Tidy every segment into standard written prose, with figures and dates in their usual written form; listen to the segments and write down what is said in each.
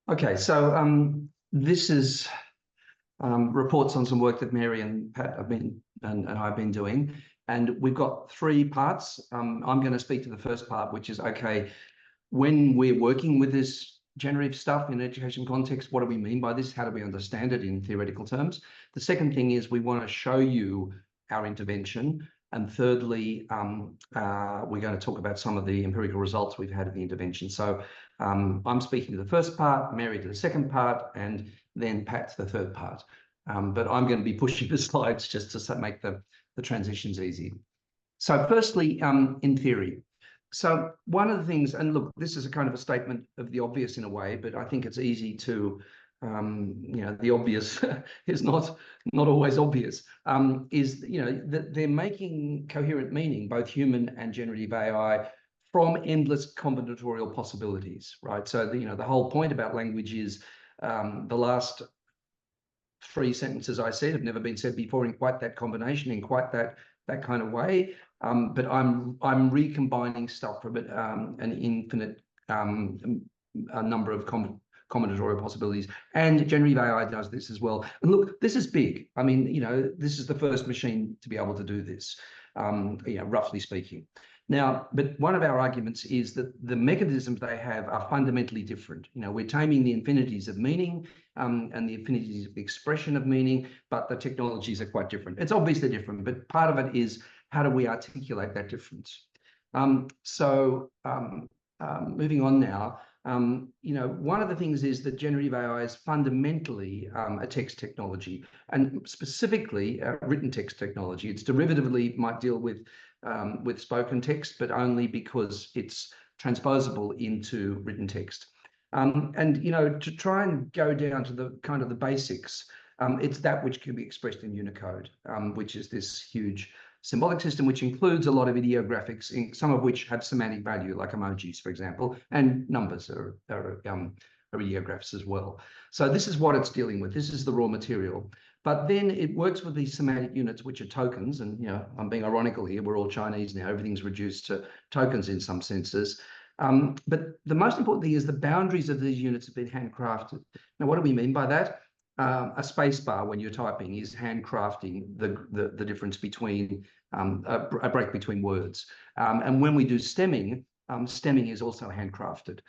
Okay, so this is reports on some work that Mary and Pat have been and I've been doing, and we've got three parts. I'm going to speak to the first part, which is okay. When we're working with this generative stuff in education context, what do we mean by this? How do we understand it in theoretical terms? The second thing is we want to show you our intervention. And thirdly, we're going to talk about some of the empirical results we've had of the intervention. So I'm speaking to the first part, Mary to the second part, and then Pat to the third part. But I'm going to be pushing the slides just to make the transitions easy. So firstly, in theory. So one of the things, and look, this is a kind of a statement of the obvious in a way, but I think it's easy to, the obvious is not always obvious, is, that they're making coherent meaning, both human and generative AI, from endless combinatorial possibilities, right? So, the whole point about language is the last three sentences I said have never been said before in quite that combination, in quite that kind of way. But I'm recombining stuff from it, an infinite a number of combinatorial possibilities, and generative AI does this as well. And look, this is big. I mean, this is the first machine to be able to do this, roughly speaking. Now, but one of our arguments is that the mechanisms they have are fundamentally different. We're taming the infinities of meaning and the infinities of the expression of meaning, but the technologies are quite different. It's obviously different, but part of it is how do we articulate that difference? Moving on now, one of the things is that generative AI is fundamentally a text technology, and specifically written text technology. It's derivatively might deal with spoken text, but only because it's transposable into written text. To try and go down to the kind of the basics, it's that which can be expressed in Unicode, which is this huge symbolic system, which includes a lot of ideographics, some of which have semantic value, like emojis, for example, and numbers are ideographs as well. So this is what it's dealing with. This is the raw material. But then it works with these semantic units, which are tokens. And, I'm being ironical here. We're all Chinese now. Everything's reduced to tokens in some senses. But the most important thing is the boundaries of these units have been handcrafted. Now, what do we mean by that? A space bar when you're typing is handcrafting the difference between a break between words. And when we do stemming, stemming is also handcrafted.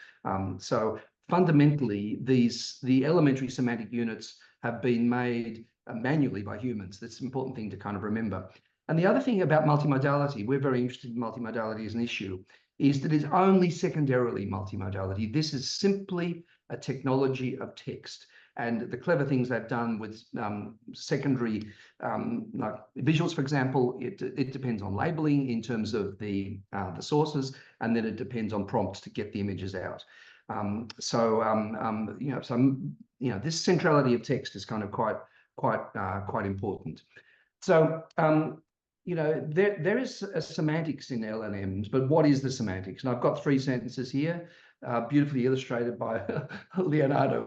So fundamentally, the elementary semantic units have been made manually by humans. That's an important thing to kind of remember. And the other thing about multimodality, we're very interested in multimodality as an issue, is that it's only secondarily multimodality. This is simply a technology of text. And the clever things they've done with secondary like visuals, for example, it depends on labeling in terms of the sources, and then it depends on prompts to get the images out. This centrality of text is kind of quite important. So there is a semantics in LLMs, but what is the semantics? And I've got three sentences here, beautifully illustrated by Leonardo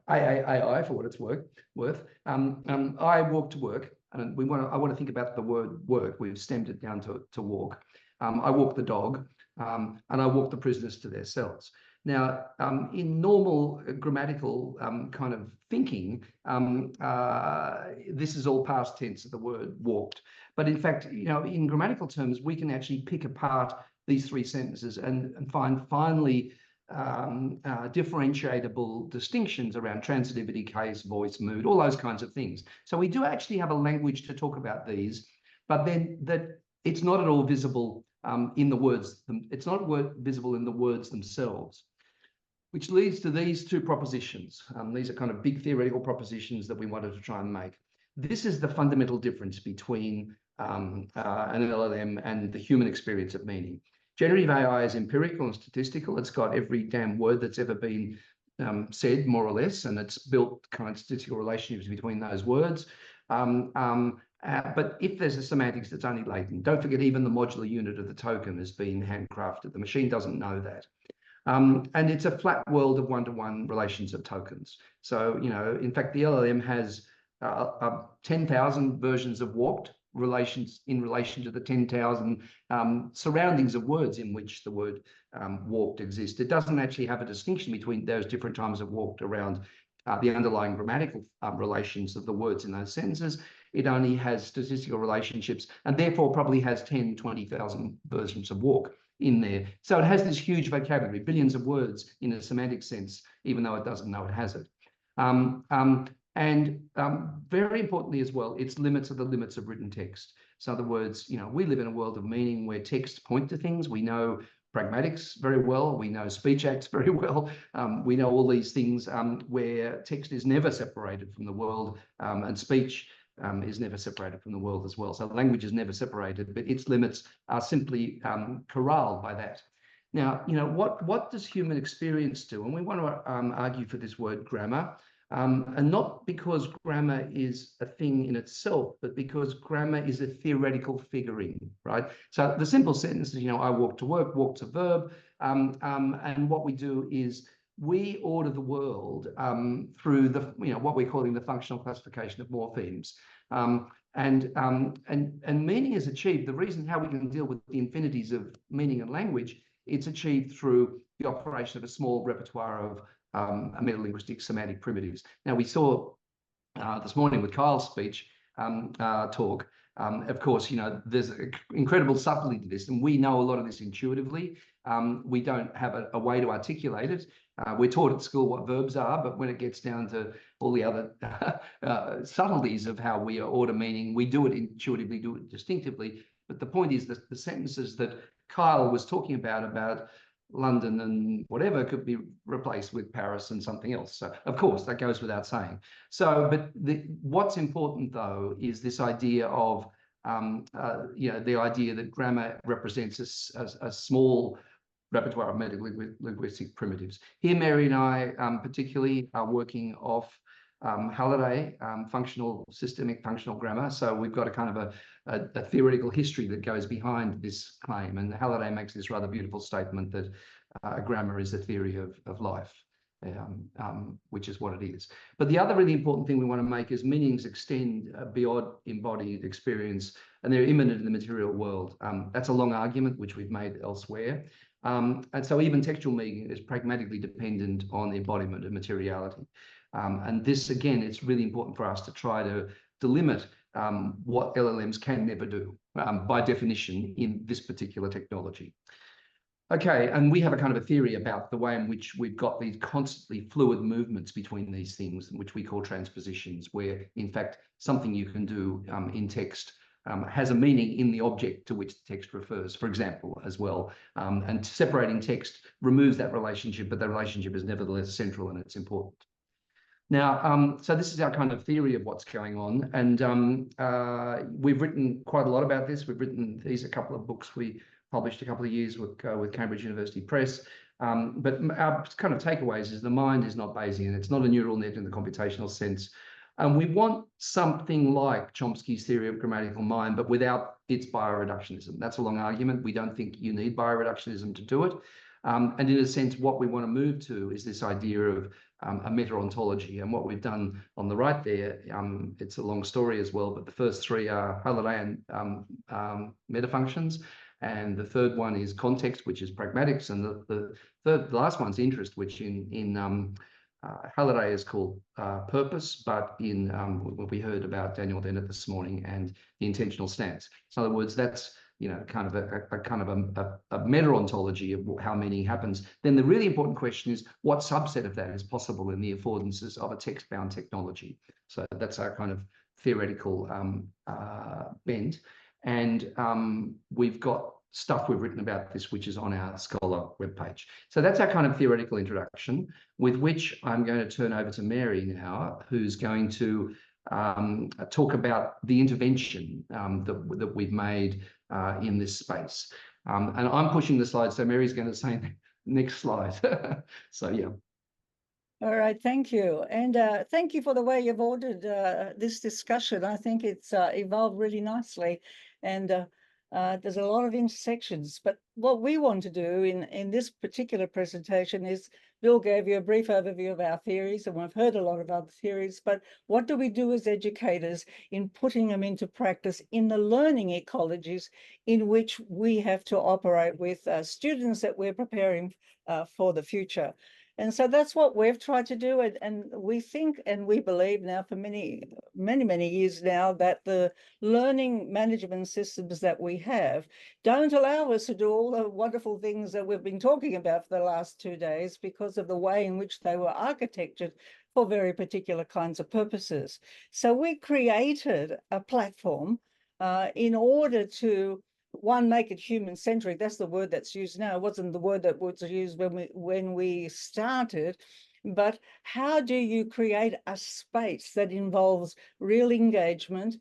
AI for what it's worth. I walk to work, and I want to think about the word work. We've stemmed it down to walk. I walk the dog, and I walk the prisoners to their cells. Now, in normal grammatical kind of thinking, this is all past tense of the word walked. But in fact, in grammatical terms, we can actually pick apart these three sentences and find finally differentiable distinctions around transitivity, case, voice, mood, all those kinds of things. So we do actually have a language to talk about these, but then that it's not at all visible in the words. It's not visible in the words themselves, which leads to these two propositions. These are kind of big theoretical propositions that we wanted to try and make. This is the fundamental difference between an LLM and the human experience of meaning. Generative AI is empirical and statistical. It's got every damn word that's ever been said, more or less, and it's built kind of statistical relationships between those words. But if there's a semantics that's only latent, don't forget even the modular unit of the token has been handcrafted. The machine doesn't know that. And it's a flat world of one-to-one relations of tokens. So, in fact, the LLM has 10,000 versions of walked, relations in relation to the 10,000 surroundings of words in which the word walked exist. It doesn't actually have a distinction between those different times of walked around the underlying grammatical relations of the words in those sentences. It only has statistical relationships, and therefore probably has 10, 20,000 versions of walk in there. So it has this huge vocabulary, billions of words in a semantic sense, even though it doesn't know it has it. Very importantly as well, its limits are the limits of written text. So in other words, we live in a world of meaning where texts point to things. We know pragmatics very well. We know speech acts very well. We know all these things where text is never separated from the world, and speech is never separated from the world as well. So language is never separated, but its limits are simply corralled by that. Now, what does human experience do? And we want to argue for this word grammar. And not because grammar is a thing in itself, but because grammar is a theoretical figuring, right? So the simple sentence is, I walk to work, walk's a verb. And what we do is we order the world through the, what we're calling the functional classification of morphemes. And meaning is achieved. The reason how we can deal with the infinities of meaning and language, it's achieved through the operation of a small repertoire of metalinguistic semantic primitives. Now, we saw this morning with Kyle's speech talk, of course, there's incredible subtlety to this, and we know a lot of this intuitively. We don't have a way to articulate it. We're taught at school what verbs are, but when it gets down to all the other subtleties of how we order meaning, we do it intuitively, do it distinctively. But the point is that the sentences that Kyle was talking about London and whatever could be replaced with Paris and something else. So of course that goes without saying. So, but what's important though is this idea of the idea that grammar represents a small repertoire of metalinguistic primitives. Here, Mary and I particularly are working off Halliday, systemic functional grammar. So we've got a kind of a theoretical history that goes behind this claim. And Halliday makes this rather beautiful statement that grammar is a theory of life, which is what it is. But the other really important thing we want to make is meanings extend beyond embodied experience, and they're immanent in the material world. That's a long argument, which we've made elsewhere. And so even textual meaning is pragmatically dependent on the embodiment of materiality. And this, again, it's really important for us to try to delimit what LLMs can never do by definition in this particular technology. Okay, and we have a kind of a theory about the way in which we've got these constantly fluid movements between these things, which we call transpositions, where in fact something you can do in text has a meaning in the object to which the text refers, for example, as well. And separating text removes that relationship, but the relationship is nevertheless central and it's important. Now, so this is our kind of theory of what's going on, and we've written quite a lot about this. We've written a couple of books we published a couple of years with Cambridge University Press. But our kind of takeaways is the mind is not Bayesian. It's not a neural net in the computational sense. And we want something like Chomsky's theory of grammatical mind, but without its bioreductionism. That's a long argument. We don't think you need bioreductionism to do it. And in a sense, what we want to move to is this idea of a meta-ontology. And what we've done on the right there, it's a long story as well, but the first three are Hallidayan metafunctions. And the third one is context, which is pragmatics. And the last one's interest, which in Halliday is called purpose, but in what we heard about Daniel Dennett this morning, and the intentional stance. So in other words, that's kind of a meta-ontology of how meaning happens. Then the really important question is, what subset of that is possible in the affordances of a text-bound technology? So that's our kind of theoretical bent. And we've got stuff we've written about this, which is on our Scholar webpage. So that's our kind of theoretical introduction, with which I'm going to turn over to Mary now, who's going to talk about the intervention that we've made in this space. And I'm pushing the slide, so Mary's going to say next slide. So, yeah. All right, thank you. And thank you for the way you've ordered this discussion. I think it's evolved really nicely. And there's a lot of intersections. But what we want to do in this particular presentation is Bill gave you a brief overview of our theories, and we've heard a lot of other theories, but what do we do as educators in putting them into practice in the learning ecologies in which we have to operate with students that we're preparing for the future? And so that's what we've tried to do. And we think and we believe now for many years now that the learning management systems that we have don't allow us to do all the wonderful things that we've been talking about for the last 2 days because of the way in which they were architected for very particular kinds of purposes. So we created a platform in order to make it human-centric. That's the word that's used now. It wasn't the word that was used when we started. But how do you create a space that involves real engagement,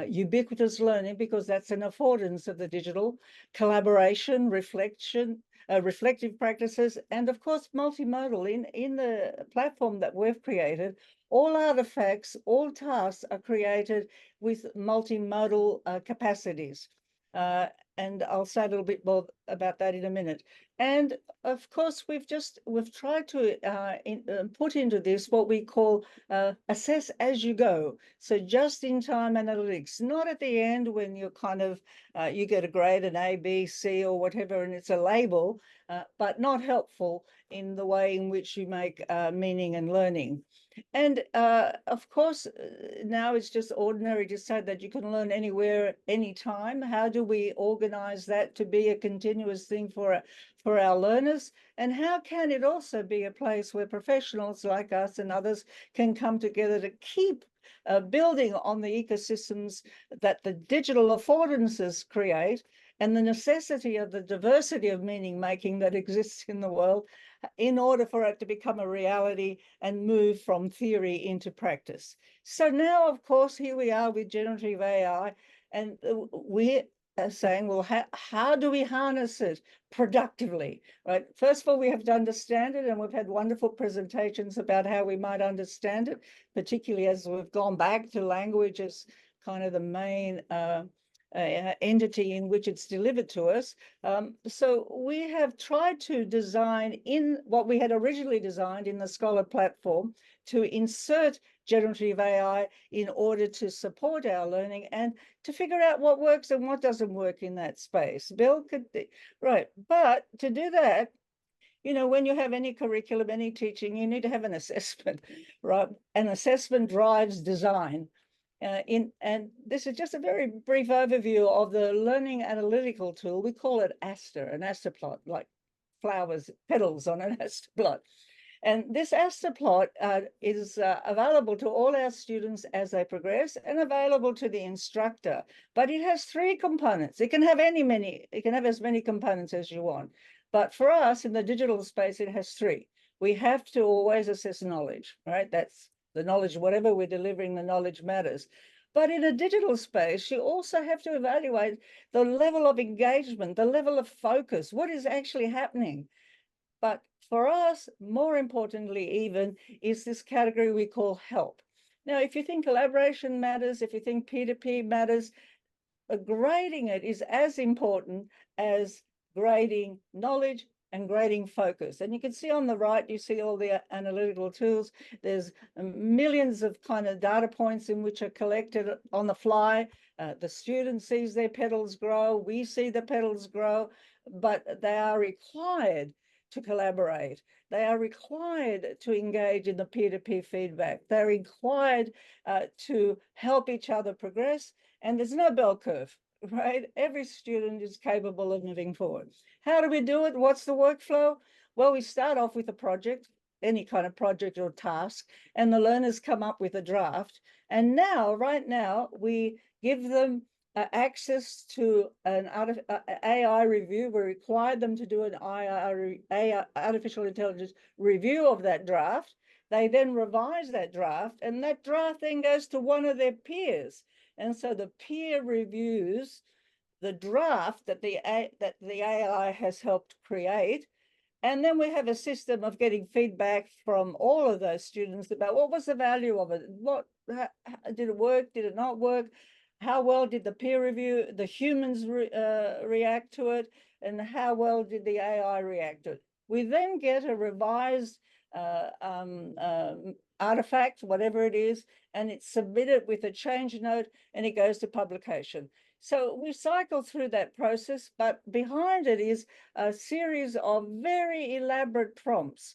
ubiquitous learning, because that's an affordance of the digital, collaboration, reflection, reflective practices, and of course, multimodal. In the platform that we've created, all artifacts, all tasks are created with multimodal capacities. And I'll say a little bit more about that in a minute. And of course, we've tried to put into this what we call assess as you go. So just in time analytics, not at the end when you're kind of, you get a grade, an A, B, C, or whatever, and it's a label, but not helpful in the way in which you make meaning and learning. And of course, now it's just ordinary to say that you can learn anywhere, anytime. How do we organize that to be a continuous thing for our learners? And how can it also be a place where professionals like us and others can come together to keep building on the ecosystems that the digital affordances create and the necessity of the diversity of meaning making that exists in the world in order for it to become a reality and move from theory into practice. So now, of course, here we are with generative AI, and we're saying, well, how do we harness it productively, right? First of all, we have to understand it, and we've had wonderful presentations about how we might understand it, particularly as we've gone back to language as kind of the main entity in which it's delivered to us. So we have tried to design in what we had originally designed in the Scholar platform to insert generative AI in order to support our learning and to figure out what works and what doesn't work in that space. Bill could, right, but to do that, you know, when you have any curriculum, any teaching, you need to have an assessment, right? An assessment drives design. And this is just a very brief overview of the learning analytical tool. We call it Aster, an Aster plot, like flowers, petals on an Aster plot. And this Aster plot is available to all our students as they progress and available to the instructor. But it has 3 components. It can have it can have as many components as you want. But for us in the digital space, it has 3. We have to always assess knowledge, right? That's the knowledge, whatever we're delivering, the knowledge matters. But in a digital space, you also have to evaluate the level of engagement, the level of focus, what is actually happening. But for us, more importantly even, is this category we call help. Now, if you think collaboration matters, if you think peer-to-peer matters, grading it is as important as grading knowledge and grading focus. And you can see on the right, you see all the analytical tools. There's millions of kind of data points in which are collected on the fly. The student sees their petals grow, we see the petals grow, but they are required to collaborate. They are required to engage in the peer-to-peer feedback. They're required to help each other progress. And there's no bell curve, right? Every student is capable of moving forward. How do we do it? What's the workflow? Well, we start off with a project, any kind of project or task, and the learners come up with a draft. And now, right now, we give them access to an AI review. We require them to do an AI, artificial intelligence review of that draft. They then revise that draft, and that draft then goes to one of their peers. And so the peer reviews the draft that the AI has helped create. And then we have a system of getting feedback from all of those students about what was the value of it? Did it work? Did it not work? How well did the peer review, the humans react to it? And how well did the AI react to it? We then get a revised artifact, whatever it is, and it's submitted with a change note, and it goes to publication. So we cycle through that process, but behind it is a series of very elaborate prompts,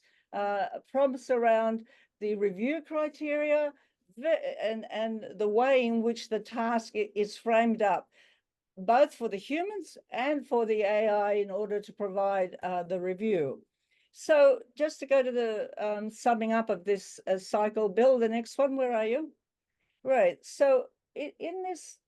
prompts around the review criteria and the way in which the task is framed up, both for the humans and for the AI in order to provide the review. So just to go to the summing up of this cycle, Bill, the next one, where are you? Right. So in this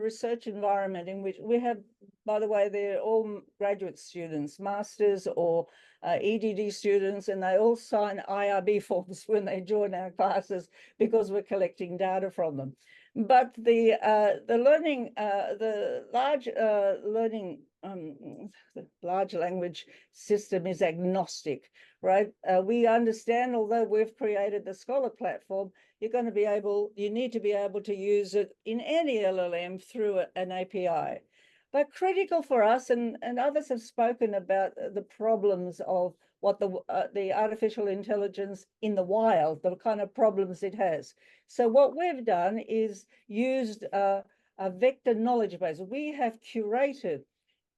research environment in which we have, by the way, they're all graduate students, masters or EDD students, and they all sign IRB forms when they join our classes because we're collecting data from them. But the learning, the large language system is agnostic, right? We understand, although we've created the Scholar platform, you need to be able to use it in any LLM through an API. But critical for us, and others have spoken about the problems of what the artificial intelligence in the wild, the kind of problems it has. So what we've done is used a vector knowledge base. We have curated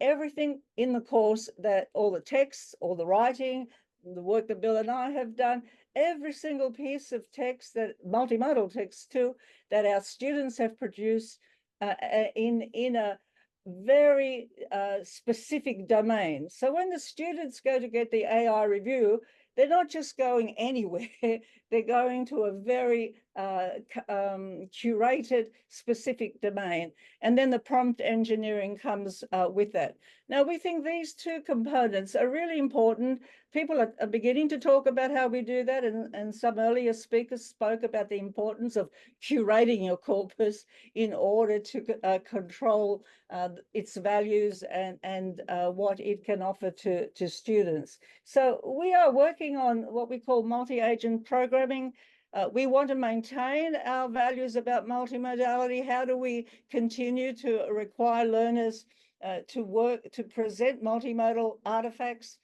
everything in the course, that all the texts, all the writing, the work that Bill and I have done, every single piece of text, that multimodal text too, that our students have produced in a very specific domain. So when the students go to get the AI review, they're not just going anywhere, they're going to a very curated, specific domain. And then the prompt engineering comes with that. Now, we think these two components are really important. People are beginning to talk about how we do that, and some earlier speakers spoke about the importance of curating your corpus in order to control its values and what it can offer to students. So we are working on what we call multi-agent programming. We want to maintain our values about multimodality. How do we continue to require learners to present multimodal artifacts?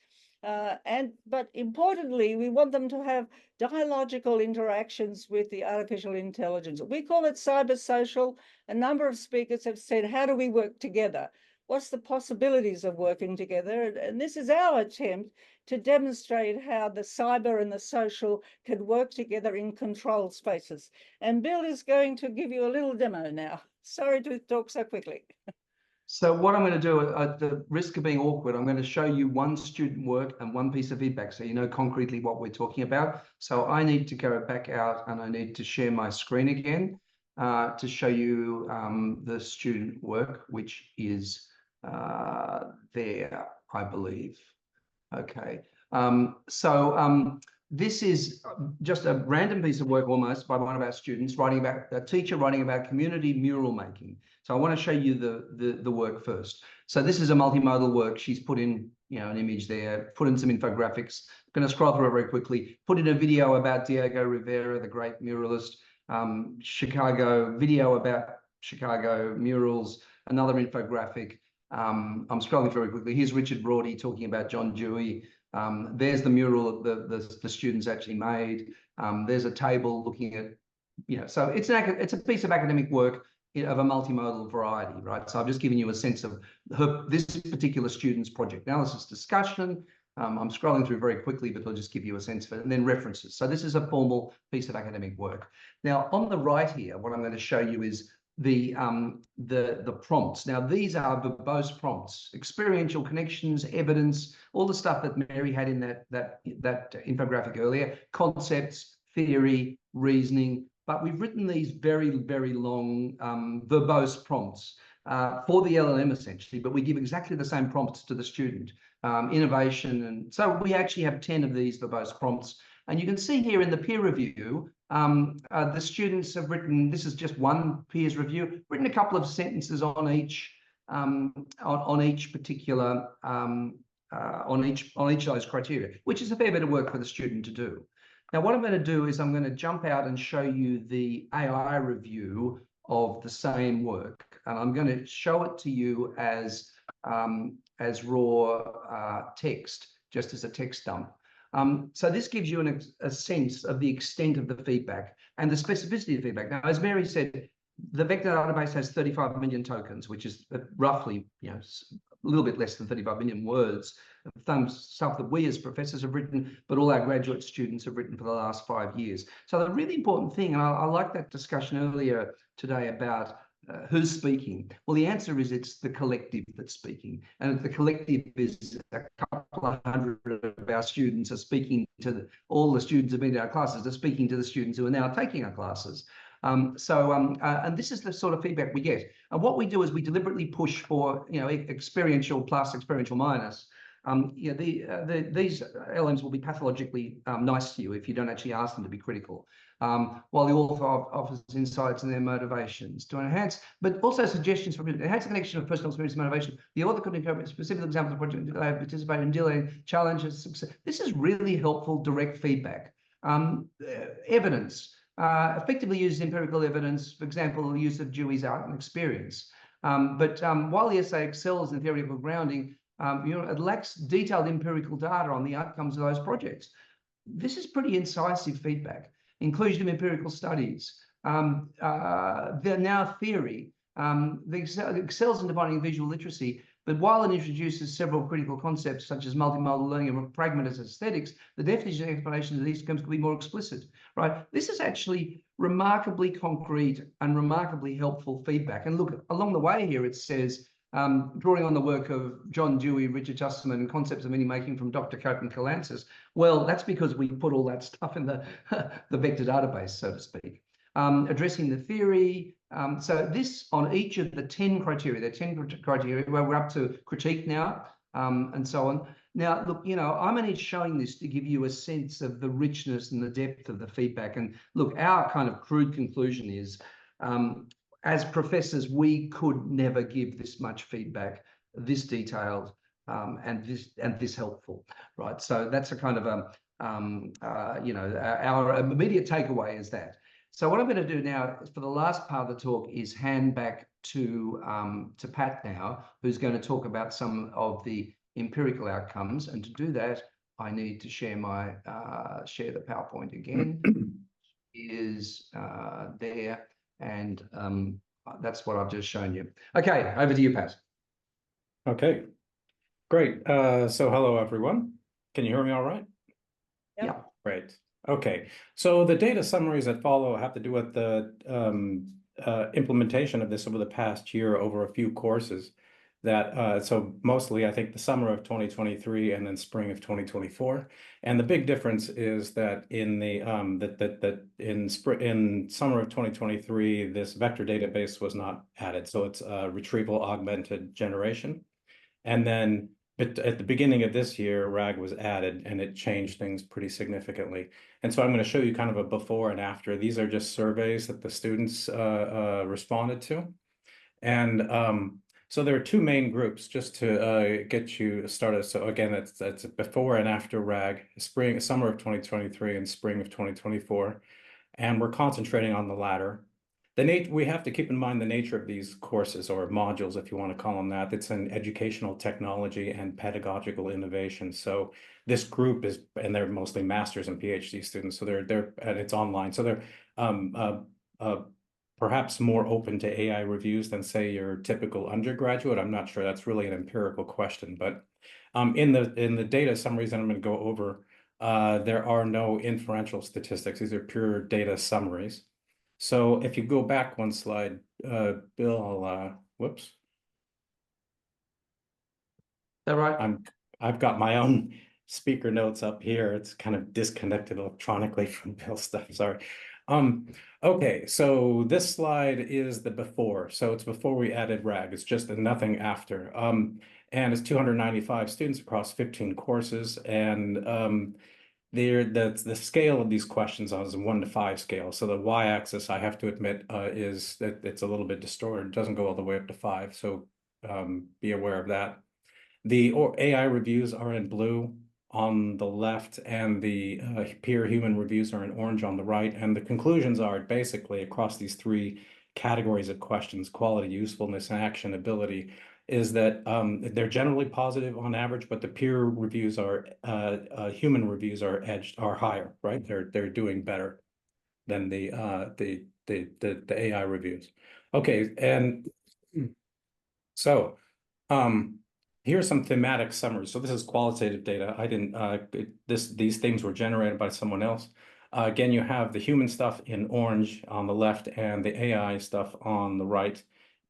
But importantly, we want them to have dialogical interactions with the artificial intelligence. We call it cybersocial. A number of speakers have said, how do we work together? What's the possibilities of working together? And this is our attempt to demonstrate how the cyber and the social can work together in controlled spaces. And Bill is going to give you a little demo now. Sorry to talk so quickly. So what I'm going to do, at the risk of being awkward, I'm going to show you one student work and one piece of feedback, so you know concretely what we're talking about. So I need to go back out and I need to share my screen again to show you the student work, which is there, I believe. Okay. This is just a random piece of work almost by one of our students a teacher writing about community mural making. So I want to show you the work first. So this is a multimodal work. She's put in, an image there, put in some infographics. I'm going to scroll through it very quickly. Put in a video about Diego Rivera, the great muralist. Chicago, video about Chicago murals, another infographic. I'm scrolling very quickly. Here's Richard Broady talking about John Dewey. There's the mural that the students actually made. There's a table looking at, so it's a piece of academic work of a multimodal variety, right? So I've just given you a sense of this particular student's project analysis discussion. I'm scrolling through very quickly, but I'll just give you a sense of it, and then references. So this is a formal piece of academic work. Now, on the right here, what I'm going to show you is the prompts. Now, these are verbose prompts, experiential connections, evidence, all the stuff that Mary had in that infographic earlier, concepts, theory, reasoning. But we've written these very, very long verbose prompts for the LLM essentially, but we give exactly the same prompts to the student, innovation. And so we actually have 10 of these verbose prompts. And you can see here in the peer review, the students have written, this is just one peer's review, written a couple of sentences on each particular, on each of those criteria, which is a fair bit of work for the student to do. Now, what I'm going to do is I'm going to jump out and show you the AI review of the same work. And I'm going to show it to you as raw text, just as a text dump. So this gives you a sense of the extent of the feedback and the specificity of feedback. Now, as Mary said, the vector database has 35 million tokens, which is roughly, a little bit less than 35 million words of stuff that we as professors have written, but all our graduate students have written for the last 5 years. So the really important thing, and I like that discussion earlier today about who's speaking. Well, the answer is it's the collective that's speaking. And the collective is a couple of hundred of our students are speaking to all the students who have been in our classes. They're speaking to the students who are now taking our classes. And this is the sort of feedback we get. And what we do is we deliberately push for, experiential plus, experiential minus. These LMs will be pathologically nice to you if you don't actually ask them to be critical. While the author offers insights and their motivations to enhance, but also suggestions for enhance the connection of personal experience and motivation. The author could incorporate specific examples of projects they have participated in, dealing challenges, success. This is really helpful, direct feedback. Evidence. Effectively uses empirical evidence, for example, the use of Dewey's art and experience. But while the essay excels in theoretical grounding, it lacks detailed empirical data on the outcomes of those projects. This is pretty incisive feedback. Inclusion of empirical studies. They're now theory. Excels in defining visual literacy, but while it introduces several critical concepts such as multimodal learning and pragmatist aesthetics, the definition and explanation of these terms can be more explicit, right? This is actually remarkably concrete and remarkably helpful feedback. And look, along the way here, it says, drawing on the work of John Dewey, Richard Chesterman, and concepts of meaning making from Dr. Cope and Kalantzis. Well, that's because we put all that stuff in the vector database, so to speak. Addressing the theory. So this on each of the 10 criteria, the 10 criteria, where we're up to critique now, and so on. Now, look, I'm only showing this to give you a sense of the richness and the depth of the feedback. And look, our kind of crude conclusion is, as professors, we could never give this much feedback, this detailed, and this helpful, right? So that's a kind of our immediate takeaway is that. So what I'm going to do now for the last part of the talk is hand back to Pat now, who's going to talk about some of the empirical outcomes. And to do that, I need to share share the PowerPoint again. Is there. And that's what I've just shown you. Okay, over to you, Pat. Okay, great. So hello, everyone. Can you hear me all right? Yeah. Great. Okay, so the data summaries that follow have to do with the implementation of this over the past year over a few courses that, so mostly I think the summer of 2023 and then spring of 2024. And the big difference is that in the in summer of 2023, this vector database was not added. So it's retrieval augmented generation. And then at the beginning of this year, RAG was added and it changed things pretty significantly. And so I'm going to show you kind of a before and after. These are just surveys that the students responded to. And so there are two main groups just to get you started. So again, that's before and after RAG, summer of 2023 and spring of 2024. And we're concentrating on the latter. We have to keep in mind the nature of these courses or modules, if you want to call them that. It's an educational technology and pedagogical innovation. So this group is, and they're mostly masters and PhD students. So and it's online. So they're perhaps more open to AI reviews than say your typical undergraduate. I'm not sure, that's really an empirical question, but in the data summaries that I'm going to go over, there are no inferential statistics. These are pure data summaries. So if you go back one slide, Bill, whoops. Is that right? I've got my own speaker notes up here. It's kind of disconnected electronically from Bill's stuff, sorry. Okay, so this slide is the before. So it's before we added RAG. It's just nothing after. And it's 295 students across 15 courses. And the scale of these questions is a 1 to 5 scale. So the y-axis, I have to admit, is that it's a little bit distorted. It doesn't go all the way up to 5. So be aware of that. The AI reviews are in blue on the left, and the peer human reviews are in orange on the right. And the conclusions are basically across these 3 categories of questions: quality, usefulness, and actionability. is that they're generally positive on average, but the peer reviews are human reviews are higher, right? They're doing better than the AI reviews. Okay, and so here's some thematic summaries. So this is qualitative data. I didn't these things were generated by someone else. Again, you have the human stuff in orange on the left and the AI stuff on the right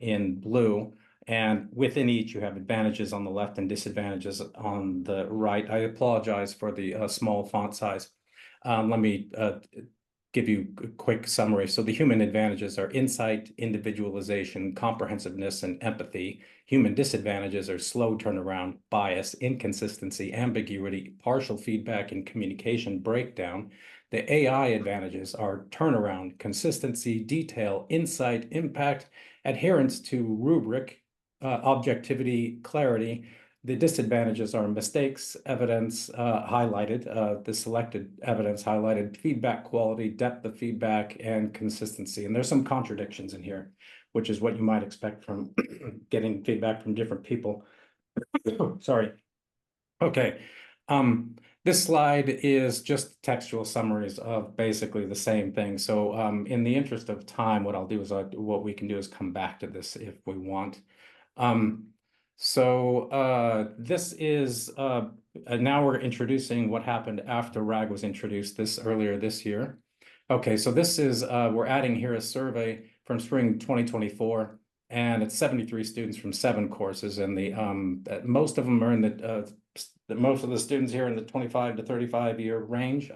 in blue. And within each, you have advantages on the left and disadvantages on the right. I apologize for the small font size. Let me give you a quick summary. So the human advantages are insight, individualization, comprehensiveness, and empathy. Human disadvantages are slow turnaround, bias, inconsistency, ambiguity, partial feedback, and communication breakdown. The AI advantages are turnaround, consistency, detail, insight, impact, adherence to rubric, objectivity, clarity. The disadvantages are mistakes, evidence highlighted, the selected evidence highlighted, feedback quality, depth of feedback, and consistency. And there's some contradictions in here, which is what you might expect from getting feedback from different people. Sorry. Okay. This slide is just textual summaries of basically the same thing. So in the interest of time, what I'll do is what we can do is come back to this if we want. This is now we're introducing what happened after RAG was introduced earlier this year. Okay, so this is we're adding here a survey from spring 2024, and it's 73 students from 7 courses, and the most of them are in most of the students here in the 25 to 35 year range.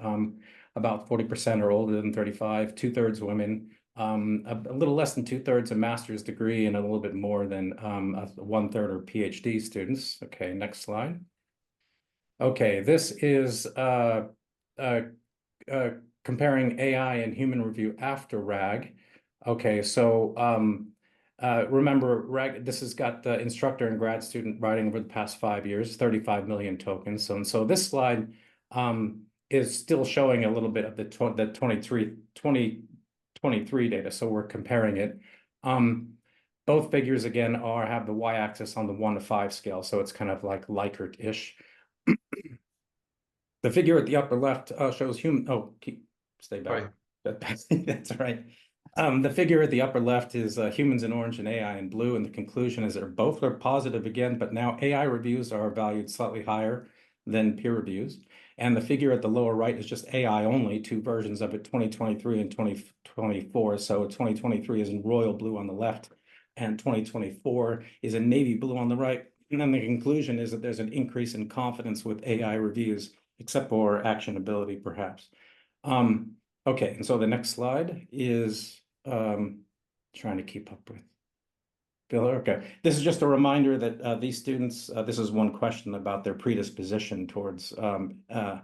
About 40% are older than 35, 2/3 women. A little less than 2/3 a master's degree, and a little bit more than 1/3 are PhD students. Okay, next slide. Okay, this is comparing AI and human review after RAG. Okay, so remember, RAG, this has got the instructor and grad student writing over the past 5 years, 35 million tokens. And so this slide is still showing a little bit of the 2023 data, so we're comparing it. Both figures again have the y-axis on the 1 to 5 scale, so it's kind of like Likert-ish. The figure at the upper left shows human. Oh, stay back. That's right. The figure at the upper left is humans in orange and AI in blue, and the conclusion is that both are positive again, but now AI reviews are valued slightly higher than peer reviews. And the figure at the lower right is just AI only, 2 versions of it, 2023 and 2024. So 2023 is in royal blue on the left, and 2024 is in navy blue on the right. And then the conclusion is that there's an increase in confidence with AI reviews, except for actionability, perhaps. Okay, and so the next slide is trying to keep up with Bill. Okay, this is just a reminder that these students, this is one question about their predisposition towards how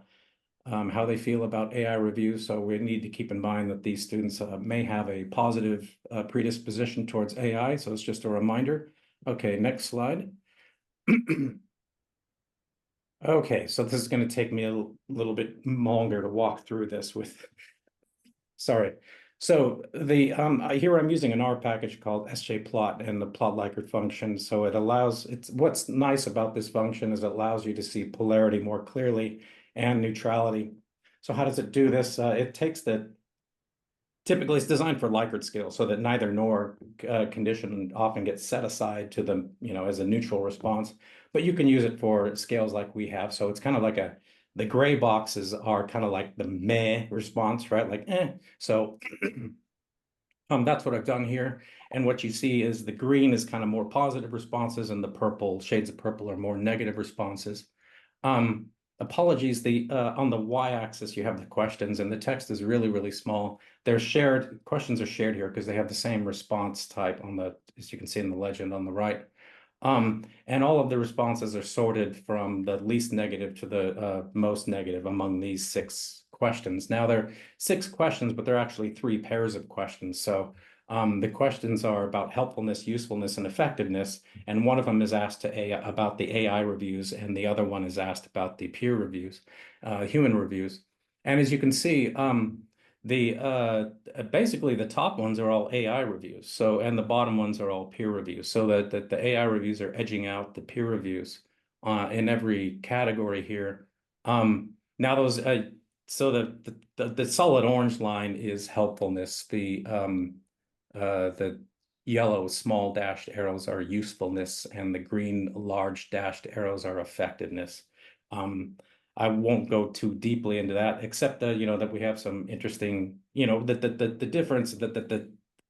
they feel about AI reviews. So we need to keep in mind that these students may have a positive predisposition towards AI. So it's just a reminder. Okay, next slide. Okay, so this is going to take me a little bit longer to walk through this with, sorry. So the here I'm using an R package called sjplot and the plot Likert function. So it allows, what's nice about this function is it allows you to see polarity more clearly and neutrality. So how does it do this? It takes typically it's designed for Likert scale so that neither nor condition often gets set aside to the, as a neutral response, but you can use it for scales like we have. So it's kind of like the gray boxes are kind of like the meh response, right? Like, eh. So that's what I've done here. And what you see is the green is kind of more positive responses, and the purple, shades of purple, are more negative responses. Apologies, on the y-axis, you have the questions, and the text is really, really small. They're shared, questions are shared here because they have the same response type as you can see in the legend on the right. And all of the responses are sorted from the least negative to the most negative among these 6 questions. Now, there are 6 questions, but they're actually 3 pairs of questions. So the questions are about helpfulness, usefulness, and effectiveness. And one of them is asked about the AI reviews, and the other one is asked about the peer reviews, human reviews. And as you can see, Basically the top ones are all AI reviews. So, and the bottom ones are all peer reviews. So that the AI reviews are edging out the peer reviews in every category here. Now those so the solid orange line is helpfulness. The yellow small dashed arrows are usefulness, and the green large dashed arrows are effectiveness. I won't go too deeply into that, except that, you know, that we have some interesting, you know, the difference that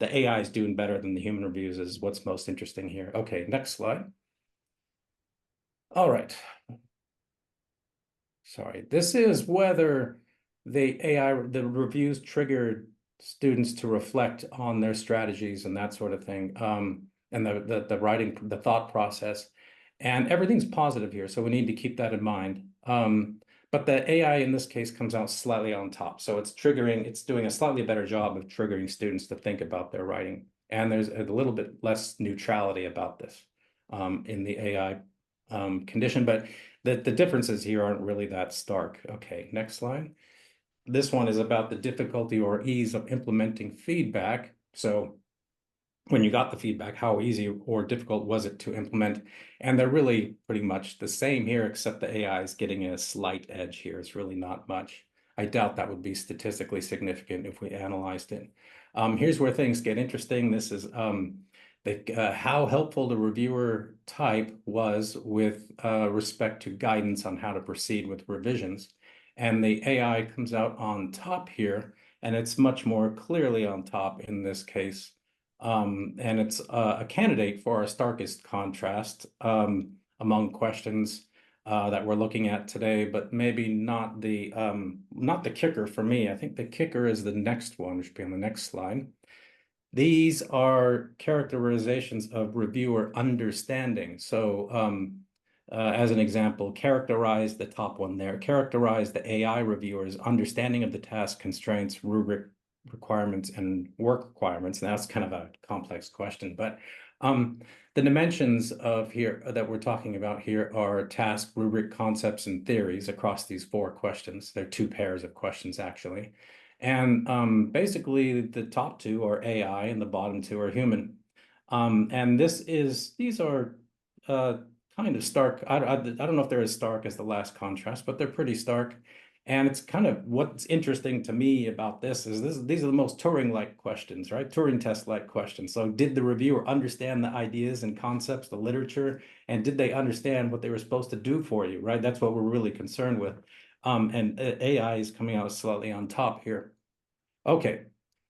the AI is doing better than the human reviews is what's most interesting here. Okay, next slide. All right. Sorry, this is whether the reviews triggered students to reflect on their strategies and that sort of thing, and the writing, the thought process, and everything's positive here, so we need to keep that in mind. But the AI in this case comes out slightly on top, so it's doing a slightly better job of triggering students to think about their writing, and there's a little bit less neutrality about this in the AI condition, but the differences here aren't really that stark. Okay, next slide. This one is about the difficulty or ease of implementing feedback. So when you got the feedback, how easy or difficult was it to implement? And they're really pretty much the same here, except the AI is getting a slight edge here. It's really not much. I doubt that would be statistically significant if we analyzed it. Here's where things get interesting. This is how helpful the reviewer type was with respect to guidance on how to proceed with revisions. And the AI comes out on top here, and it's much more clearly on top in this case. And it's a candidate for our starkest contrast among questions that we're looking at today, but maybe not the kicker for me. I think the kicker is the next one, which should be on the next slide. These are characterizations of reviewer understanding. So as an example, characterize the top one there, characterize the AI reviewer's understanding of the task constraints, rubric requirements, and work requirements. And that's kind of a complex question, but the dimensions of here that we're talking about here are task, rubric, concepts, and theories across these 4 questions. They're 2 pairs of questions, actually. And basically, the top 2 are AI and the bottom 2 are human. And these are kind of stark. I don't know if they're as stark as the last contrast, but they're pretty stark. And it's kind of what's interesting to me about this is these are the most Turing-like questions, right? Turing test-like questions. So did the reviewer understand the ideas and concepts, the literature, and did they understand what they were supposed to do for you, right? That's what we're really concerned with. And AI is coming out slightly on top here. Okay,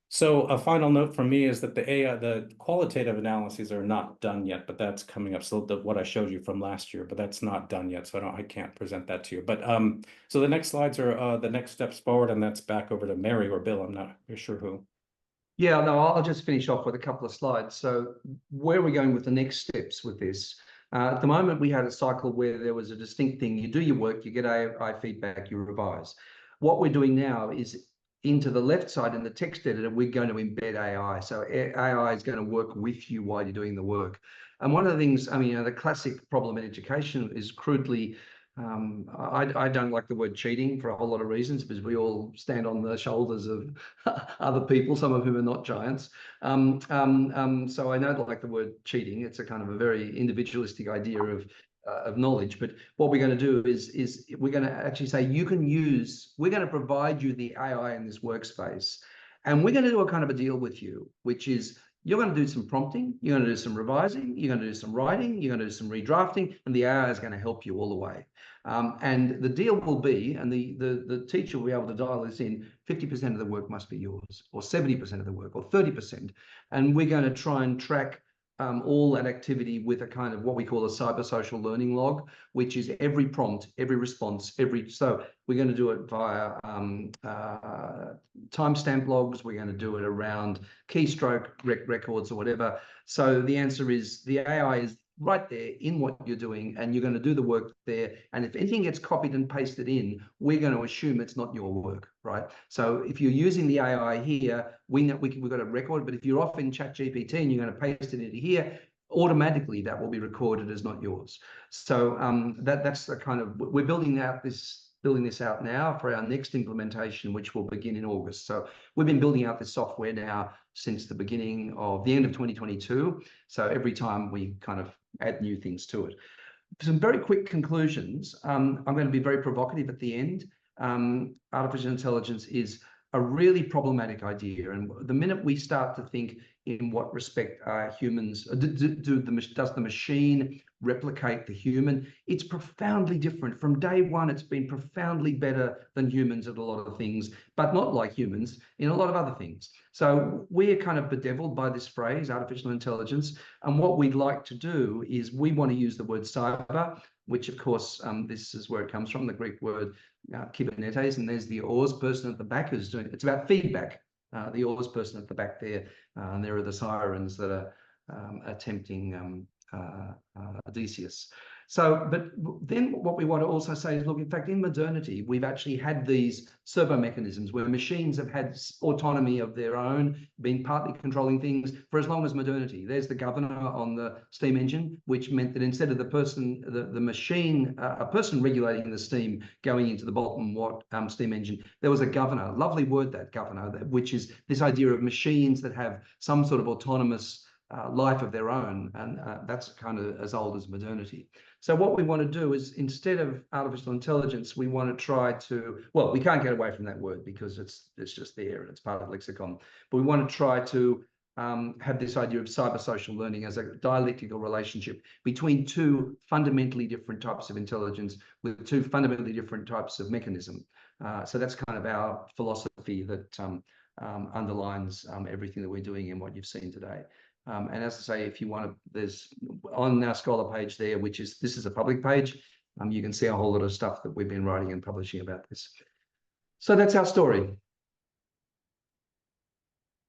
so a final note from me is that the qualitative analyses are not done yet, but that's coming up. So what I showed you from last year, but that's not done yet, so I can't present that to you. But so the next slides are the next steps forward, and that's back over to Mary or Bill. I'm not sure who. Yeah, no, I'll just finish off with a couple of slides. So where are we going with the next steps with this? At the moment, we had a cycle where there was a distinct thing. You do your work, you get AI feedback, you revise. What we're doing now is into the left side in the text editor, we're going to embed AI. So AI is going to work with you while you're doing the work. And one of the things, I mean, you know, the classic problem in education is crudely, I don't like the word cheating for a whole lot of reasons, because we all stand on the shoulders of other people, some of whom are not giants. So I don't like the word cheating. It's a kind of a very individualistic idea of knowledge. But what we're going to do is we're going to actually say we're going to provide you the AI in this workspace, and we're going to do a kind of a deal with you, which is you're going to do some prompting, you're going to do some revising, you're going to do some writing, you're going to do some redrafting, and the AI is going to help you all the way. And the deal will be, and the teacher will be able to dial this in, 50% of the work must be yours, or 70% of the work, or 30%. And we're going to try and track all that activity with a kind of what we call a cybersocial learning log, which is every prompt, every response, so we're going to do it via timestamp logs. We're going to do it around keystroke records or whatever. So the answer is the AI is right there in what you're doing, and you're going to do the work there. And if anything gets copied and pasted in, we're going to assume it's not your work, right? So if you're using the AI here, we've got a record, but if you're off in ChatGPT and you're going to paste it into here, automatically that will be recorded as not yours. So that's the kind of, we're building out this building this out now for our next implementation, which will begin in August. So we've been building out this software now since the beginning of the end of 2022. So every time we kind of add new things to it. Some very quick conclusions. I'm going to be very provocative at the end. Artificial intelligence is a really problematic idea. And the minute we start to think in what respect are humans, does the machine replicate the human, it's profoundly different. From day one, it's been profoundly better than humans at a lot of things, but not like humans in a lot of other things. So we're kind of bedeviled by this phrase, artificial intelligence. And what we'd like to do is we want to use the word cyber, which of course, this is where it comes from, the Greek word kybernetes, and there's the oars person at the back who's doing, it's about feedback. The oars person at the back there, and there are the sirens that are attempting Odysseus. So, but then what we want to also say is, look, in fact, in modernity, we've actually had these servo mechanisms where machines have had autonomy of their own, been partly controlling things for as long as modernity. There's the governor on the steam engine, which meant that instead of the person, the machine, a person regulating the steam going into the Bolton Watt steam engine, there was a governor, lovely word, that governor, which is this idea of machines that have some sort of autonomous life of their own, and that's kind of as old as modernity. So what we want to do is, instead of artificial intelligence, we want to try to, well, we can't get away from that word because it's just there and it's part of lexicon, but we want to try to have this idea of cyber-social learning as a dialectical relationship between two fundamentally different types of intelligence with two fundamentally different types of mechanism. So that's kind of our philosophy that underlines everything that we're doing and what you've seen today. And as I say, if you want to, there's on our Scholar page there, which is, this is a public page, you can see a whole lot of stuff that we've been writing and publishing about this. So that's our story.